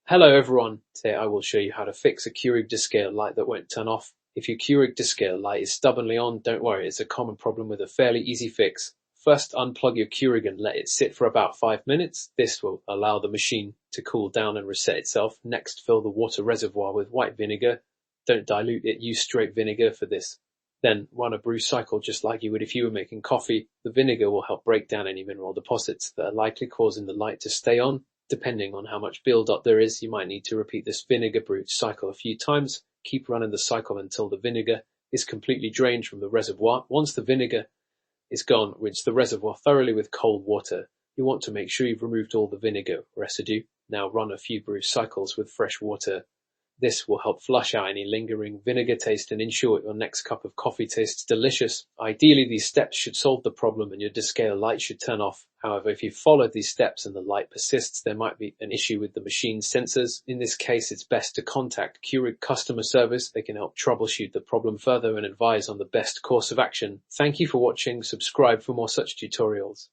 Hello everyone, today I will show you how to fix a Keurig Descale light that won't turn off. If your Keurig Descale light is stubbornly on, don't worry, it's a common problem with a fairly easy fix. First, unplug your Keurig and let it sit for about 5 minutes. This will allow the machine to cool down and reset itself. Next, fill the water reservoir with white vinegar. Don't dilute it, use straight vinegar for this. Then run a brew cycle just like you would if you were making coffee. The vinegar will help break down any mineral deposits that are likely causing the light to stay on. Depending on how much build-up there is, you might need to repeat this vinegar brew cycle a few times. Keep running the cycle until the vinegar is completely drained from the reservoir. Once the vinegar is gone, rinse the reservoir thoroughly with cold water. You want to make sure you've removed all the vinegar residue. Now run a few brew cycles with fresh water. This will help flush out any lingering vinegar taste and ensure your next cup of coffee tastes delicious. Ideally, these steps should solve the problem and your Descale light should turn off. However, if you've followed these steps and the light persists, there might be an issue with the machine's sensors. In this case, it's best to contact Keurig customer service. They can help troubleshoot the problem further and advise on the best course of action. Thank you for watching. Subscribe for more such tutorials.